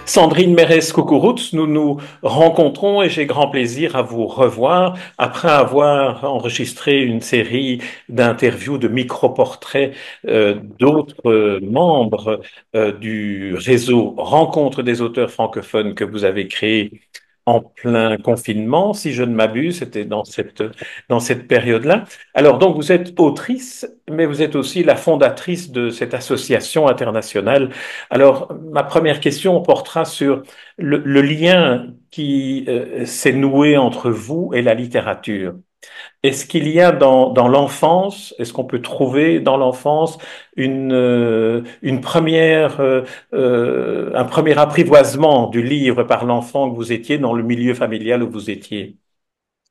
Sandrine Mérès-Coucouroute, nous nous rencontrons et j'ai grand plaisir à vous revoir après avoir enregistré une série d'interviews, de micro-portraits d'autres membres du réseau Rencontre des auteurs francophones que vous avez créé en plein confinement, si je ne m'abuse, c'était dans cette période-là. Alors donc vous êtes autrice, mais vous êtes aussi la fondatrice de cette association internationale. Alors ma première question portera sur le lien qui s'est noué entre vous et la littérature. Est-ce qu'il y a dans l'enfance, est-ce qu'on peut trouver dans l'enfance une première, un premier apprivoisement du livre par l'enfant que vous étiez dans le milieu familial où vous étiez?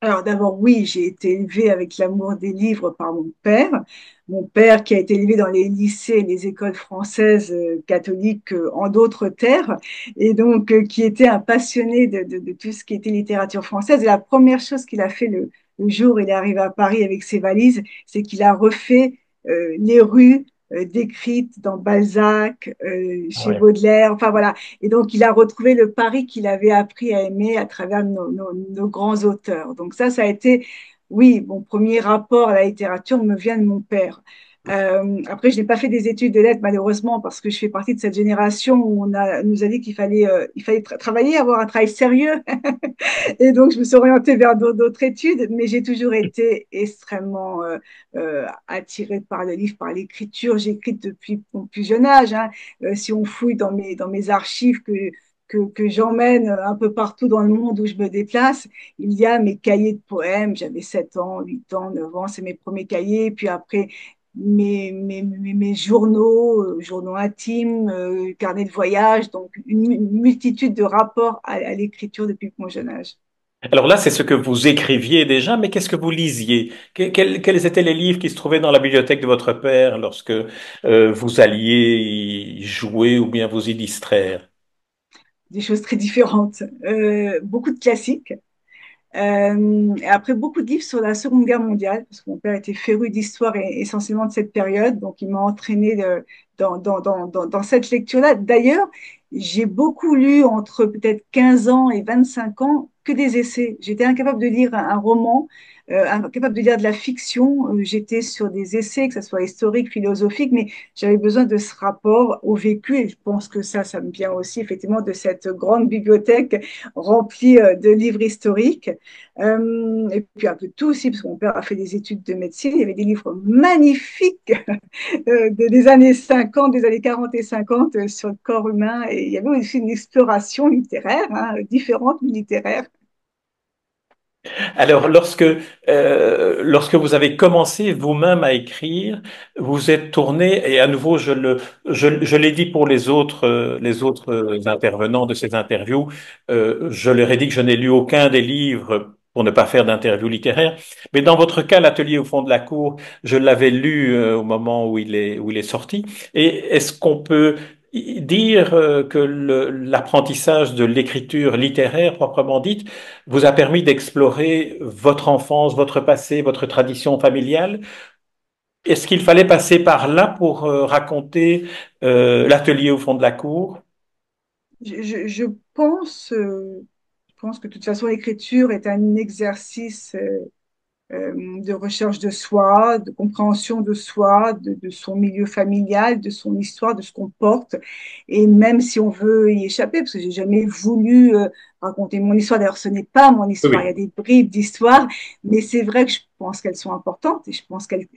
Alors d'abord, oui, j'ai été élevée avec l'amour des livres par mon père. Mon père qui a été élevé dans les lycées et les écoles françaises catholiques en d'autres terres, et donc qui était un passionné de tout ce qui était littérature française. Et la première chose qu'il a fait le jour où il est arrivé à Paris avec ses valises, c'est qu'il a refait les rues décrites dans Balzac, chez Ouais. Baudelaire, enfin voilà. Et donc, il a retrouvé le Paris qu'il avait appris à aimer à travers nos grands auteurs. Donc ça a été, oui, mon premier rapport à la littérature me vient de mon père. Après, je n'ai pas fait des études de lettres, malheureusement, parce que je fais partie de cette génération où nous a dit qu'il fallait, travailler, avoir un travail sérieux. Et donc, je me suis orientée vers d'autres études, mais j'ai toujours été extrêmement attirée par le livre, par l'écriture. J'écris depuis mon plus jeune âge. Hein. Si on fouille dans mes archives que j'emmène un peu partout dans le monde où je me déplace, il y a mes cahiers de poèmes. J'avais 7 ans, 8 ans, 9 ans, c'est mes premiers cahiers. Puis après, mes journaux, journaux intimes, carnets de voyage, donc une multitude de rapports à l'écriture depuis mon jeune âge. Alors là, c'est ce que vous écriviez déjà, mais qu'est-ce que vous lisiez? Quels étaient les livres qui se trouvaient dans la bibliothèque de votre père lorsque vous alliez y jouer ou bien vous y distraire? Des choses très différentes. Beaucoup de classiques. Et après, beaucoup de livres sur la Seconde Guerre mondiale, parce que mon père était féru d'histoire et essentiellement de cette période, donc il m'a entraîné dans cette lecture-là. D'ailleurs, j'ai beaucoup lu entre peut-être 15 ans et 25 ans que des essais. J'étais incapable de lire un roman, incapable de lire de la fiction. J'étais sur des essais, que ce soit historique, philosophique, mais j'avais besoin de ce rapport au vécu et je pense que ça me vient aussi effectivement de cette grande bibliothèque remplie de livres historiques. Et puis un peu de tout aussi, parce que mon père a fait des études de médecine. Il y avait des livres magnifiques des années 50, des années 40 et 50 sur le corps humain. Et il y avait aussi une exploration littéraire, hein, différente mais littéraire. Alors, lorsque vous avez commencé vous-même à écrire, vous êtes tourné, et à nouveau, je l'ai dit pour les autres intervenants de ces interviews, je leur ai dit que je n'ai lu aucun des livres pour ne pas faire d'interview littéraire. Mais dans votre cas, l'atelier au fond de la cour, je l'avais lu au moment où il est sorti. Et est-ce qu'on peut dire que l'apprentissage de l'écriture littéraire proprement dite vous a permis d'explorer votre enfance, votre passé, votre tradition familiale? Est-ce qu'il fallait passer par là pour raconter l'atelier au fond de la cour? Je pense, je pense que de toute façon, l'écriture est un exercice de recherche de soi, de compréhension de soi, de son milieu familial, de son histoire, de ce qu'on porte. Et même si on veut y échapper, parce que j'ai jamais voulu raconter mon histoire, d'ailleurs ce n'est pas mon histoire, il y a Oui. des bribes d'histoire, mais c'est vrai que je pense qu'elles sont importantes et je pense qu'elles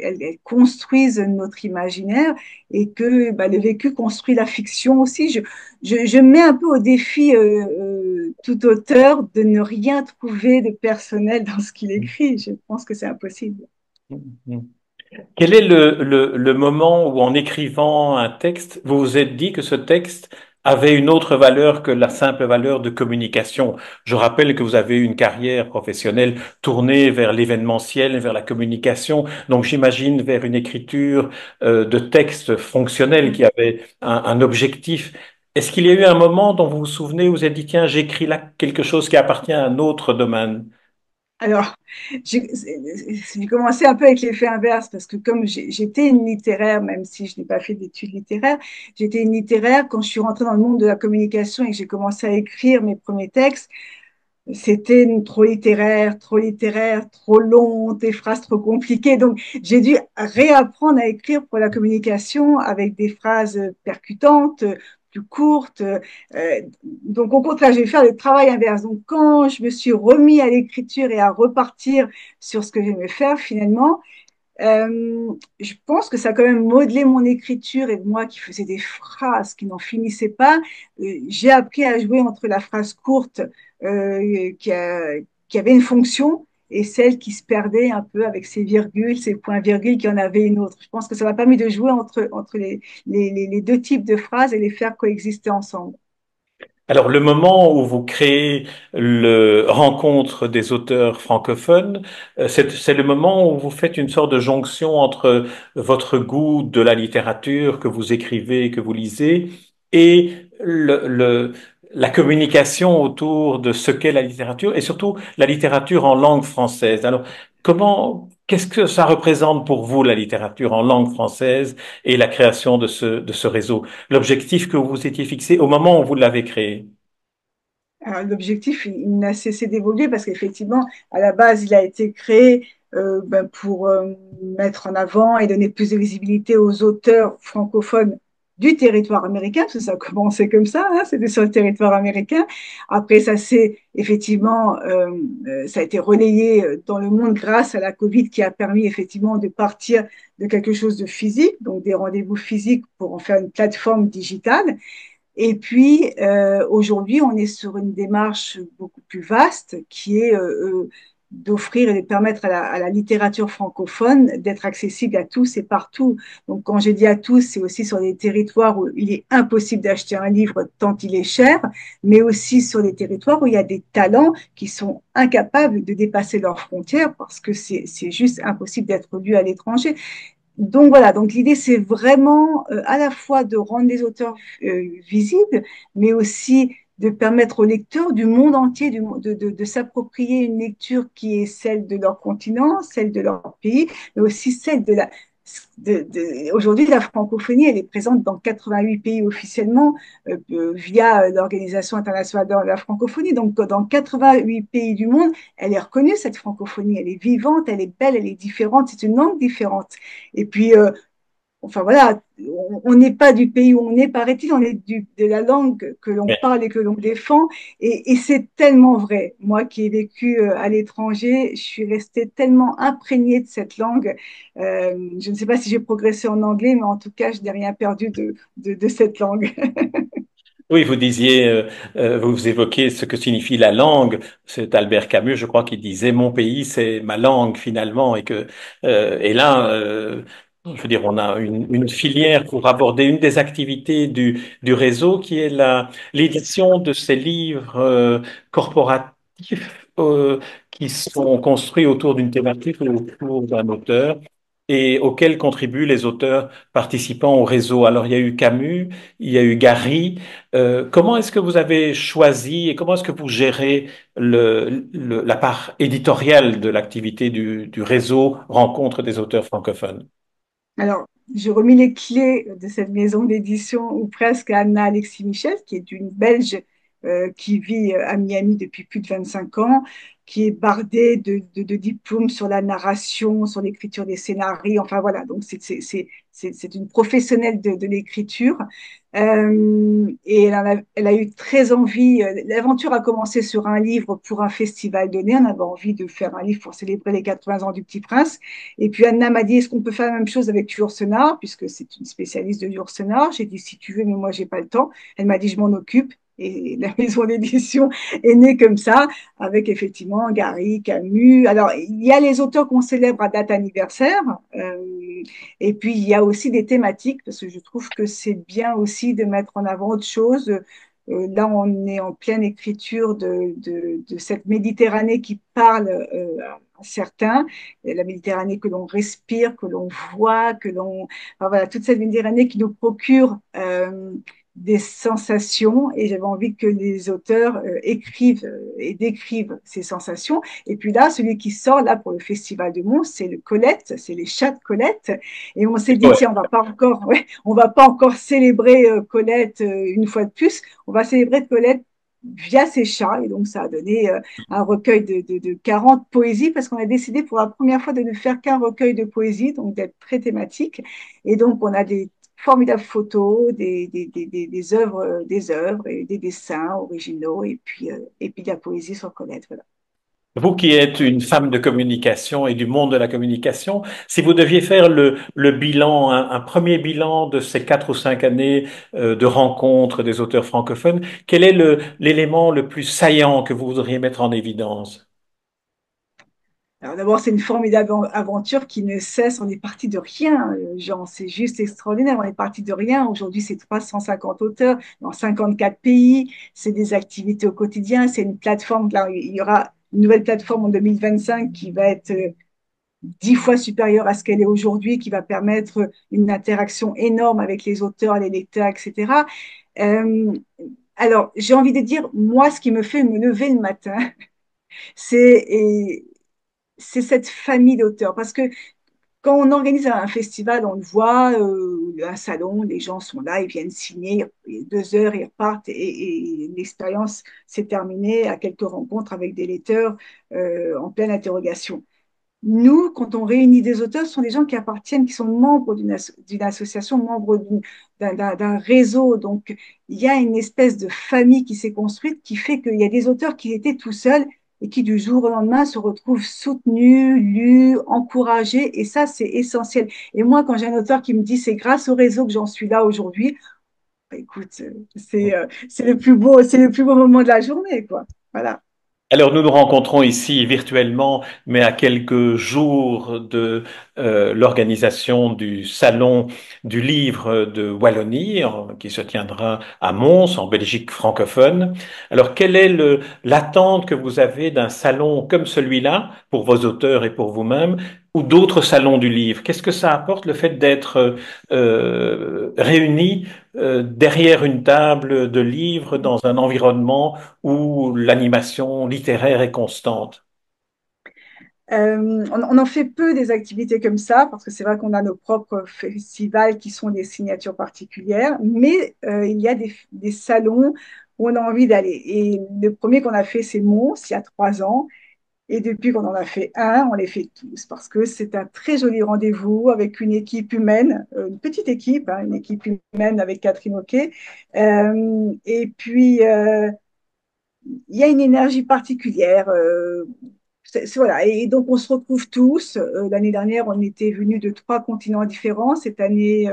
construisent notre imaginaire et que bah, le vécu construit la fiction aussi. Je mets un peu au défi tout auteur de ne rien trouver de personnel dans ce qu'il écrit. Je pense que c'est impossible. Quel est le moment où, en écrivant un texte, vous vous êtes dit que ce texte avait une autre valeur que la simple valeur de communication? Je rappelle que vous avez eu une carrière professionnelle tournée vers l'événementiel, vers la communication, donc j'imagine vers une écriture de texte fonctionnel qui avait un objectif. Est-ce qu'il y a eu un moment dont vous vous souvenez où vous vous êtes dit, tiens, j'écris là quelque chose qui appartient à un autre domaine? Alors, j'ai commencé un peu avec l'effet inverse parce que comme j'étais une littéraire, même si je n'ai pas fait d'études littéraires, j'étais une littéraire quand je suis rentrée dans le monde de la communication et que j'ai commencé à écrire mes premiers textes. C'était trop littéraire, trop long, des phrases trop compliquées. Donc, j'ai dû réapprendre à écrire pour la communication avec des phrases percutantes, plus courtes. Donc, au contraire, j'ai fait le travail inverse. Donc, quand je me suis remis à l'écriture et à repartir sur ce que j'aimais faire, finalement, je pense que ça a quand même modelé mon écriture et moi qui faisais des phrases qui n'en finissaient pas, j'ai appris à jouer entre la phrase courte qui avait une fonction et celle qui se perdait un peu avec ses virgules, ses points-virgules qui en avaient une autre. Je pense que ça m'a permis de jouer entre les deux types de phrases et les faire coexister ensemble. Alors, le moment où vous créez le rencontre des auteurs francophones, c'est le moment où vous faites une sorte de jonction entre votre goût de la littérature que vous écrivez, que vous lisez, et la communication autour de ce qu'est la littérature, et surtout la littérature en langue française. Alors, qu'est-ce que ça représente pour vous, la littérature en langue française et la création de ce réseau? L'objectif que vous vous étiez fixé au moment où vous l'avez créé. Alors, l'objectif, il n'a cessé d'évoluer parce qu'effectivement, à la base, il a été créé pour mettre en avant et donner plus de visibilité aux auteurs francophones du territoire américain, parce que ça a commencé comme ça, hein, c'était sur le territoire américain. Après, ça a été relayé dans le monde grâce à la Covid qui a permis effectivement de partir de quelque chose de physique, donc des rendez-vous physiques pour en faire une plateforme digitale. Et puis, aujourd'hui, on est sur une démarche beaucoup plus vaste qui est d'offrir et de permettre à la littérature francophone d'être accessible à tous et partout. Donc, quand je dis à tous, c'est aussi sur des territoires où il est impossible d'acheter un livre tant il est cher, mais aussi sur des territoires où il y a des talents qui sont incapables de dépasser leurs frontières parce que c'est juste impossible d'être lu à l'étranger. Donc voilà, donc l'idée c'est vraiment à la fois de rendre les auteurs visibles, mais aussi de permettre aux lecteurs du monde entier de s'approprier une lecture qui est celle de leur continent, celle de leur pays, mais aussi celle de la... Aujourd'hui, la francophonie, elle est présente dans 88 pays officiellement via l'Organisation internationale de la francophonie. Donc, dans 88 pays du monde, elle est reconnue, cette francophonie. Elle est vivante, elle est belle, elle est différente. C'est une langue différente. Et puis, enfin voilà, on n'est pas du pays où on est, paraît-il, on est de la langue que l'on parle et que l'on défend. Et c'est tellement vrai. Moi qui ai vécu à l'étranger, je suis restée tellement imprégnée de cette langue. Je ne sais pas si j'ai progressé en anglais, mais en tout cas, je n'ai rien perdu de cette langue. Oui, vous disiez, vous évoquez ce que signifie la langue. C'est Albert Camus, je crois, qui disait mon pays, c'est ma langue finalement, et là, je veux dire, on a une filière pour aborder une des activités du réseau qui est l'édition de ces livres corporatifs qui sont construits autour d'une thématique ou autour d'un auteur et auxquels contribuent les auteurs participant au réseau. Alors, il y a eu Camus, il y a eu Gary. Comment est-ce que vous avez choisi et comment est-ce que vous gérez la part éditoriale de l'activité du réseau Rencontre des auteurs francophones? Alors, j'ai remis les clés de cette maison d'édition ou presque à Anna Alexis Michel, qui est une Belge qui vit à Miami depuis plus de 25 ans, qui est bardée de diplômes sur la narration, sur l'écriture des scénarios. Enfin voilà, donc c'est une professionnelle de l'écriture. Et elle a eu très envie. L'aventure a commencé sur un livre pour un festival donné. On avait envie de faire un livre pour célébrer les 80 ans du Petit Prince. Et puis Anna m'a dit, est-ce qu'on peut faire la même chose avec Yourcenar, puisque c'est une spécialiste de Yourcenar. J'ai dit, si tu veux, mais moi, j'ai pas le temps. Elle m'a dit, je m'en occupe. Et la maison d'édition est née comme ça, avec effectivement Gary, Camus. Alors, il y a les auteurs qu'on célèbre à date anniversaire, et puis il y a aussi des thématiques, parce que je trouve que c'est bien aussi de mettre en avant autre chose. Là, on est en pleine écriture de cette Méditerranée qui parle à certains, la Méditerranée que l'on respire, que l'on voit, enfin, voilà, toute cette Méditerranée qui nous procure des sensations et j'avais envie que les auteurs écrivent et décrivent ces sensations. Et puis là, celui qui sort là pour le Festival de Mons, c'est le Colette, c'est les chats de Colette. Et on s'est dit, Ouais. tiens, on va pas encore célébrer Colette une fois de plus. On va célébrer Colette via ses chats. Et donc, ça a donné un recueil de 40 poésies parce qu'on a décidé pour la première fois de ne faire qu'un recueil de poésie, donc d'être très thématique. Et donc, on a des formidables photos, des œuvres et des dessins originaux et puis de la poésie sur Colette. Voilà. Vous qui êtes une femme de communication et du monde de la communication, si vous deviez faire le bilan, un premier bilan de ces 4 ou 5 années de rencontres des auteurs francophones, quel est l'élément le plus saillant que vous voudriez mettre en évidence? Alors d'abord, c'est une formidable aventure qui ne cesse. On est parti de rien, Jean. C'est juste extraordinaire. On est parti de rien. Aujourd'hui, c'est 350 auteurs dans 54 pays. C'est des activités au quotidien. C'est une plateforme. Là, il y aura une nouvelle plateforme en 2025 qui va être 10 fois supérieure à ce qu'elle est aujourd'hui, qui va permettre une interaction énorme avec les auteurs, les lecteurs, etc. Euh, alors, j'ai envie de dire, moi, ce qui me fait me lever le matin, c'est c'est cette famille d'auteurs. Parce que quand on organise un festival, on le voit, un salon, les gens sont là, ils viennent signer, 2 heures, ils repartent et l'expérience s'est terminée à quelques rencontres avec des lecteurs en pleine interrogation. Nous, quand on réunit des auteurs, ce sont des gens qui appartiennent, qui sont membres d'une association, membres d'un réseau. Donc, il y a une espèce de famille qui s'est construite qui fait qu'il y a des auteurs qui étaient tout seuls et qui, du jour au lendemain, se retrouvent soutenus, lus, encouragés. Et ça, c'est essentiel. Et moi, quand j'ai un auteur qui me dit c'est grâce au réseau que j'en suis là aujourd'hui, bah, écoute, c'est le plus beau moment de la journée, quoi. Voilà. Alors nous nous rencontrons ici virtuellement, mais à quelques jours de l'organisation du Salon du Livre de Wallonie, qui se tiendra à Mons, en Belgique francophone. Alors quelle est l'attente que vous avez d'un salon comme celui-là, pour vos auteurs et pour vous-même, ou d'autres salons du livre? Qu'est-ce que ça apporte le fait d'être réunis derrière une table de livres dans un environnement où l'animation littéraire est constante? On en fait peu des activités comme ça, parce que c'est vrai qu'on a nos propres festivals qui sont des signatures particulières, mais il y a des salons où on a envie d'aller. Et le premier qu'on a fait, c'est Mons, il y a 3 ans. Et depuis qu'on en a fait un, on les fait tous, parce que c'est un très joli rendez-vous avec une équipe humaine, une petite équipe, hein, une équipe humaine avec Catherine Hoquet. Et puis, il y a une énergie particulière. Voilà. Et donc, on se retrouve tous. L'année dernière, on était venus de 3 continents différents. Cette année,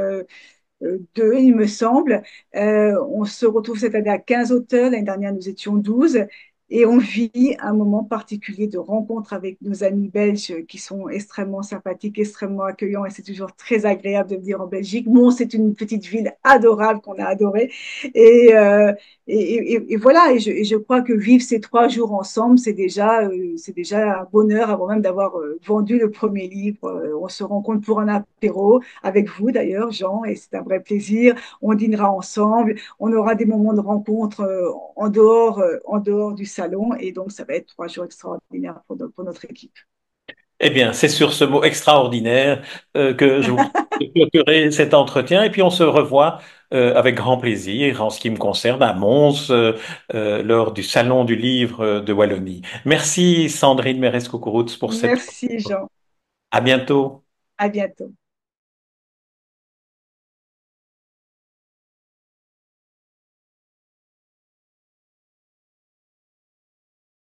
2, il me semble. On se retrouve cette année à 15 auteurs. L'année dernière, nous étions 12. Et on vit un moment particulier de rencontre avec nos amis belges qui sont extrêmement sympathiques, extrêmement accueillants. Et c'est toujours très agréable de venir en Belgique. Mons, c'est une petite ville adorable qu'on a adorée. Et, euh, et voilà. Et je crois que vivre ces 3 jours ensemble, c'est déjà un bonheur avant même d'avoir vendu le premier livre. On se rencontre pour un apéro avec vous d'ailleurs, Jean, et c'est un vrai plaisir. On dînera ensemble, on aura des moments de rencontre en dehors du salon, et donc ça va être 3 jours extraordinaires pour notre équipe. Eh bien, c'est sur ce mot extraordinaire que je vous clôturerai cet entretien et puis on se revoit avec grand plaisir en ce qui me concerne à Mons lors du Salon du Livre de Wallonie. Merci Sandrine Mérès-Coucouroutz pour cette... Merci, Jean. À bientôt. À bientôt.